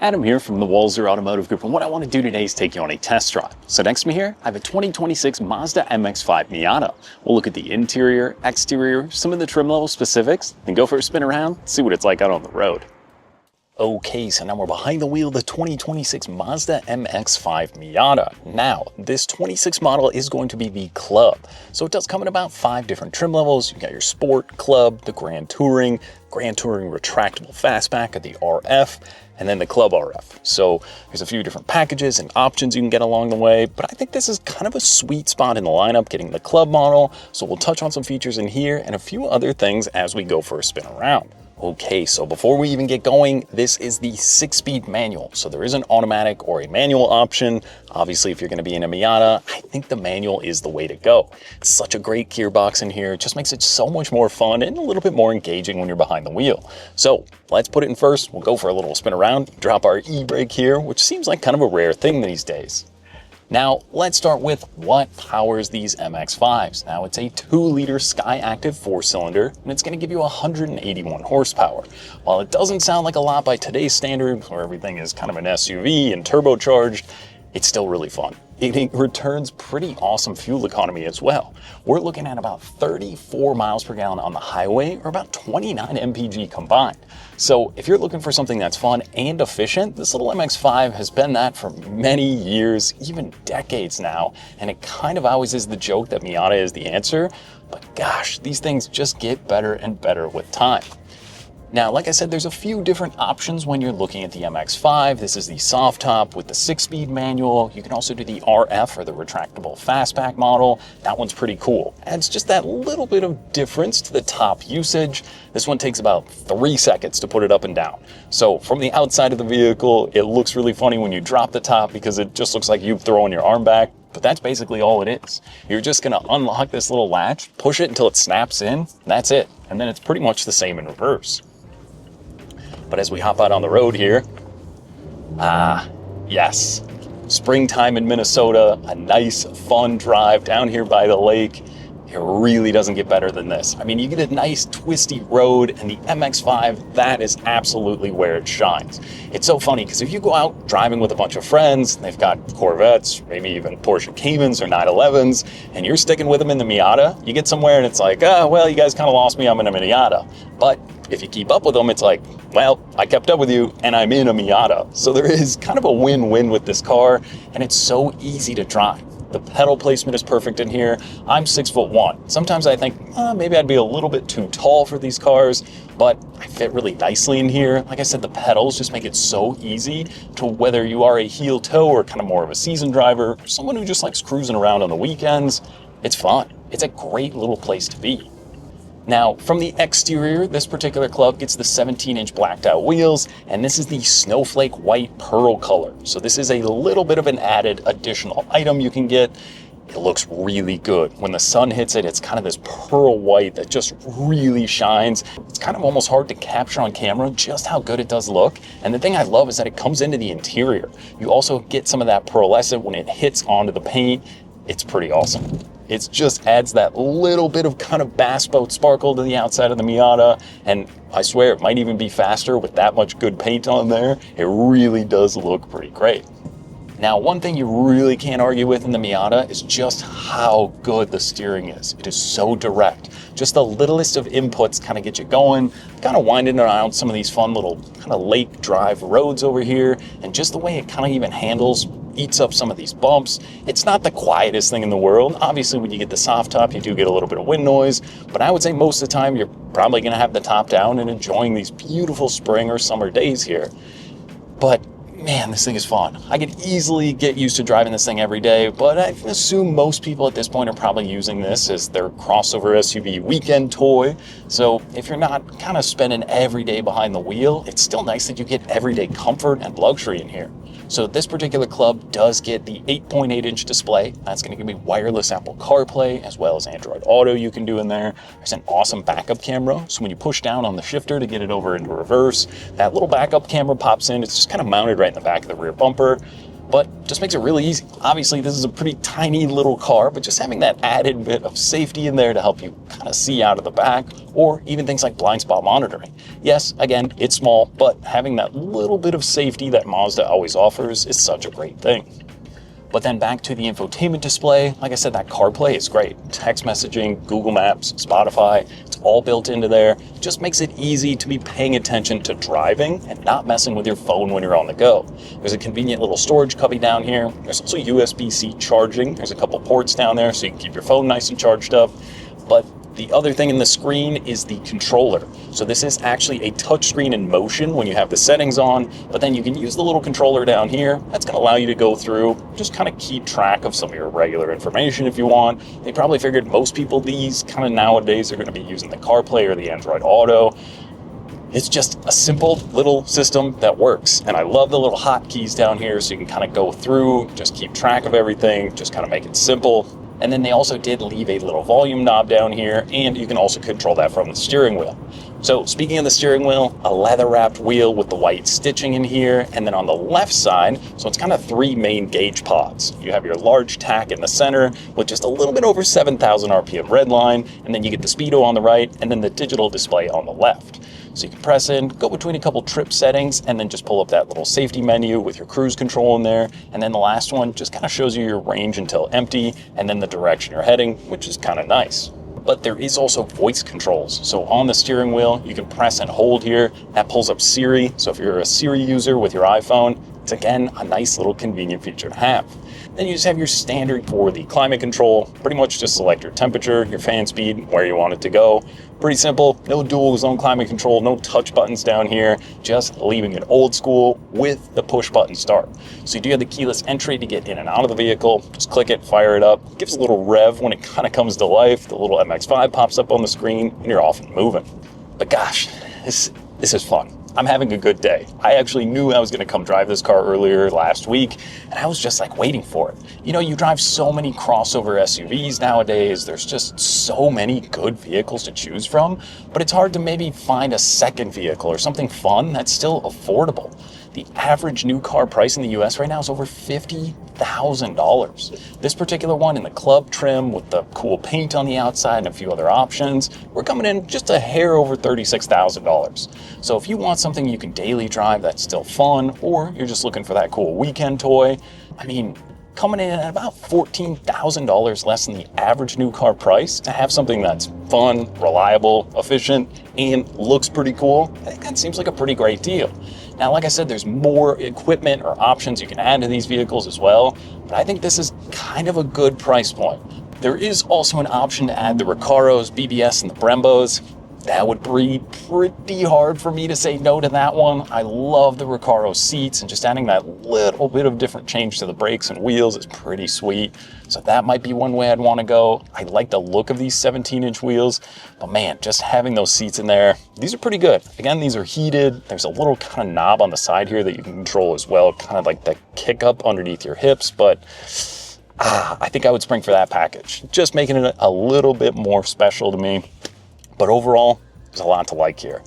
Adam here from the Walzer Automotive Group, and what I want to do today is take you on a test drive. So next to me here, I have a 2026 Mazda MX-5 Miata. We'll look at the interior, exterior, some of the trim level specifics, and go for a spin around, see what it's like out on the road. Okay, so now we're behind the wheel of the 2026 Mazda MX-5 Miata. Now, this 26 model is going to be the Club. So it does come in about 5 different trim levels. You got your Sport, Club, the Grand Touring retractable fastback, or the RF, and then the Club RF. So there's a few different packages and options you can get along the way, but I think this is kind of a sweet spot in the lineup, getting the Club model. So we'll touch on some features in here and a few other things as we go for a spin around. Okay, so before we even get going, this is the 6-speed manual. So there is an automatic or a manual option. Obviously, if you're gonna be in a Miata, I think the manual is the way to go. It's such a great gearbox in here. It just makes it so much more fun and a little bit more engaging when you're behind the wheel. So let's put it in first. We'll go for a little spin around, drop our e-brake here, which seems like kind of a rare thing these days. Now, let's start with what powers these MX-5s. Now, it's a 2-liter Skyactiv 4-cylinder, and it's going to give you 181 horsepower. While it doesn't sound like a lot by today's standards, where everything is kind of an SUV and turbocharged, it's still really fun. It returns pretty awesome fuel economy as well. We're looking at about 34 miles per gallon on the highway, or about 29 mpg combined. So if you're looking for something that's fun and efficient, this little MX-5 has been that for many years, even decades now, and it kind of always is the joke that Miata is the answer, but gosh, these things just get better and better with time. Now, like I said, there's a few different options when you're looking at the MX-5. This is the soft top with the 6-speed manual. You can also do the RF, or the retractable fastback model. That one's pretty cool. Adds just that little bit of difference to the top usage. This one takes about 3 seconds to put it up and down. So from the outside of the vehicle, it looks really funny when you drop the top because it just looks like you throwing your arm back. But that's basically all it is. You're just gonna unlock this little latch, push it until it snaps in, and that's it. And then it's pretty much the same in reverse. But as we hop out on the road here, yes, springtime in Minnesota, a nice, fun drive down here by the lake. It really doesn't get better than this. I mean, you get a nice twisty road, and the MX-5, that is absolutely where it shines. It's so funny because if you go out driving with a bunch of friends, they've got Corvettes, maybe even Porsche Caymans or 911s, and you're sticking with them in the Miata, you get somewhere and it's like, oh, well, you guys kind of lost me, I'm in a Miata. But if you keep up with them, it's like, well, I kept up with you and I'm in a Miata. So there is kind of a win-win with this car, and it's so easy to drive. The pedal placement is perfect in here. I'm 6'1". Sometimes I think maybe I'd be a little bit too tall for these cars, but I fit really nicely in here. Like I said, the pedals just make it so easy to whether you are a heel toe or kind of more of a seasoned driver, someone who just likes cruising around on the weekends. It's fun. It's a great little place to be. Now, from the exterior, this particular Club gets the 17-inch blacked out wheels, and this is the snowflake white pearl color. So this is a little bit of an added additional item you can get. It looks really good. When the sun hits it, it's kind of this pearl white that just really shines. It's kind of almost hard to capture on camera just how good it does look. And the thing I love is that it comes into the interior. You also get some of that pearlescent when it hits onto the paint. It's pretty awesome. It just adds that little bit of kind of bass boat sparkle to the outside of the Miata, and I swear it might even be faster with that much good paint on there. It really does look pretty great. Now, one thing you really can't argue with in the Miata is just how good the steering is. It is so direct. Just the littlest of inputs kind of get you going, kind of winding around some of these fun little kind of lake drive roads over here, and just the way it kind of even handles, eats up some of these bumps. It's not the quietest thing in the world. Obviously, when you get the soft top, you do get a little bit of wind noise, but I would say most of the time you're probably gonna have the top down and enjoying these beautiful spring or summer days here. But man, this thing is fun. I could easily get used to driving this thing every day, but I assume most people at this point are probably using this as their crossover SUV weekend toy. So if you're not kind of spending every day behind the wheel, it's still nice that you get everyday comfort and luxury in here. So this particular Club does get the 8.8-inch display. That's going to give me wireless Apple CarPlay as well as Android Auto you can do in there. There's an awesome backup camera. So when you push down on the shifter to get it over into reverse, that little backup camera pops in. It's just kind of mounted right in the back of the rear bumper. but just makes it really easy. Obviously, this is a pretty tiny little car, but just having that added bit of safety in there to help you kind of see out of the back, or even things like blind spot monitoring. Yes, again, it's small, but having that little bit of safety that Mazda always offers is such a great thing. But then back to the infotainment display, like I said, that CarPlay is great. Text messaging, Google Maps, Spotify, it's all built into there. Just makes it easy to be paying attention to driving and not messing with your phone when you're on the go. There's a convenient little storage cubby down here. There's also USB-C charging. There's a couple ports down there so you can keep your phone nice and charged up. But the other thing in the screen is the controller. So this is actually a touchscreen in motion when you have the settings on, but then you can use the little controller down here. That's going to allow you to go through, just kind of keep track of some of your regular information if you want. They probably figured most people these kind of nowadays are going to be using the CarPlay or the Android Auto. It's just a simple little system that works. And I love the little hotkeys down here so you can kind of go through, just keep track of everything, just kind of make it simple. And then they also did leave a little volume knob down here, and you can also control that from the steering wheel. So speaking of the steering wheel, a leather wrapped wheel with the white stitching in here, and then on the left side, so it's kind of three main gauge pods. You have your large tack in the center with just a little bit over 7,000 RPM red line, and then you get the speedo on the right, and then the digital display on the left. So you can press in, go between a couple trip settings, and then just pull up that little safety menu with your cruise control in there. And then the last one just kind of shows you your range until empty, and then the direction you're heading, which is kind of nice. But there is also voice controls. So on the steering wheel, you can press and hold here. That pulls up Siri. So if you're a Siri user with your iPhone, it's again a nice little convenient feature to have. Then you just have your standard for the climate control. Pretty much just select your temperature, your fan speed, where you want it to go. Pretty simple, no dual zone climate control, no touch buttons down here, just leaving it old school with the push button start. So you do have the keyless entry to get in and out of the vehicle. Just click it, fire it up. It gives a little rev when it kind of comes to life. The little MX-5 pops up on the screen and you're off and moving. But gosh, this is fun. I'm having a good day. I actually knew I was going to come drive this car earlier last week, and I was just like waiting for it. You know, you drive so many crossover SUVs nowadays. There's just so many good vehicles to choose from, but it's hard to maybe find a second vehicle or something fun that's still affordable. The average new car price in the US right now is over $50,000. This particular one in the club trim with the cool paint on the outside and a few other options, we're coming in just a hair over $36,000. So if you want something you can daily drive that's still fun, or you're just looking for that cool weekend toy, I mean, coming in at about $14,000 less than the average new car price to have something that's fun, reliable, efficient, and looks pretty cool, I think that seems like a pretty great deal. Now, like I said, there's more equipment or options you can add to these vehicles as well, but I think this is kind of a good price point. There is also an option to add the Recaros, BBS, and the Brembos. That would be pretty hard for me to say no to that one. I love the Recaro seats, and just adding that little bit of different change to the brakes and wheels is pretty sweet. So that might be one way I'd want to go. I like the look of these 17-inch wheels, but man, just having those seats in there, these are pretty good. Again, these are heated. There's a little kind of knob on the side here that you can control as well, kind of like the kick up underneath your hips, but I think I would spring for that package. Just making it a little bit more special to me. But overall, there's a lot to like here.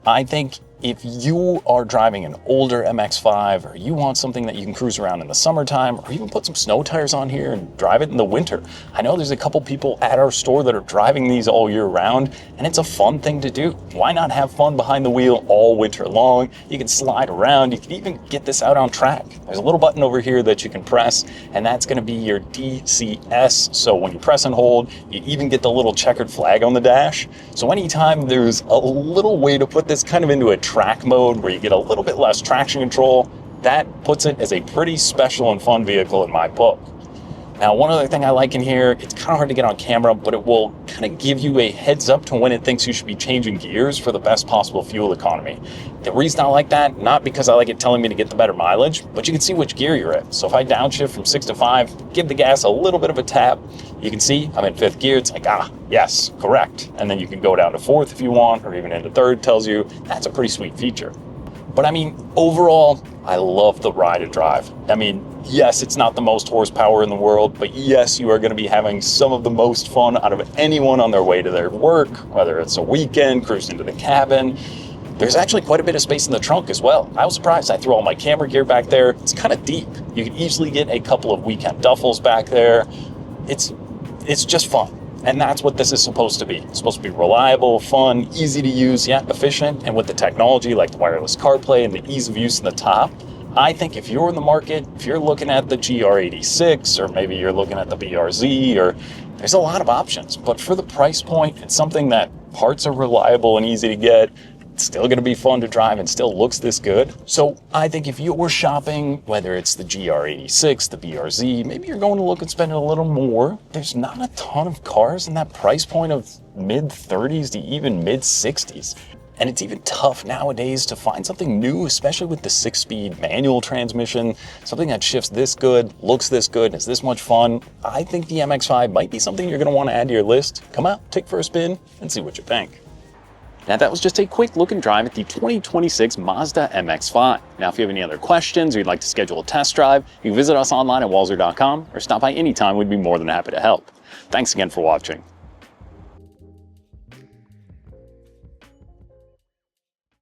I think if you are driving an older MX-5, or you want something that you can cruise around in the summertime, or even put some snow tires on here and drive it in the winter. I know there's a couple people at our store that are driving these all year round, and it's a fun thing to do. Why not have fun behind the wheel all winter long? You can slide around. You can even get this out on track. There's a little button over here that you can press, and that's going to be your DCS. So when you press and hold, you even get the little checkered flag on the dash. So anytime there's a little way to put this kind of into a track mode where you get a little bit less traction control, that puts it as a pretty special and fun vehicle in my book. Now, one other thing I like in here, it's kind of hard to get on camera, but it will kind of give you a heads up to when it thinks you should be changing gears for the best possible fuel economy. The reason I like that, not because I like it telling me to get the better mileage, but you can see which gear you're in. So if I downshift from 6 to 5, give the gas a little bit of a tap, you can see I'm in 5th gear. It's like, yes, correct. And then you can go down to 4th if you want, or even into 3rd, tells you. That's a pretty sweet feature. But I mean, overall, I love the ride and drive. I mean, yes, it's not the most horsepower in the world, but yes, you are going to be having some of the most fun out of anyone on their way to their work, whether it's a weekend, cruising to the cabin. There's actually quite a bit of space in the trunk as well. I was surprised. I threw all my camera gear back there. It's kind of deep. You can easily get a couple of weekend duffels back there. It's just fun. And that's what this is supposed to be. It's supposed to be reliable, fun, easy to use, yet efficient. And with the technology like the wireless CarPlay and the ease of use in the top, I think if you're in the market, if you're looking at the GR86 or maybe you're looking at the BRZ, or there's a lot of options. But for the price point, it's something that parts are reliable and easy to get. It's still going to be fun to drive and still looks this good. So I think if you're shopping, whether it's the GR86, the BRZ, maybe you're going to look and spend a little more. There's not a ton of cars in that price point of mid 30s to even mid 60s. And it's even tough nowadays to find something new, especially with the 6-speed manual transmission, something that shifts this good, looks this good, is this much fun. I think the MX-5 might be something you're going to want to add to your list. Come out, take for a spin, and see what you think. Now that was just a quick look and drive at the 2026 Mazda MX-5. Now if you have any other questions or you'd like to schedule a test drive, you can visit us online at walser.com or stop by anytime. We'd be more than happy to help. Thanks again for watching.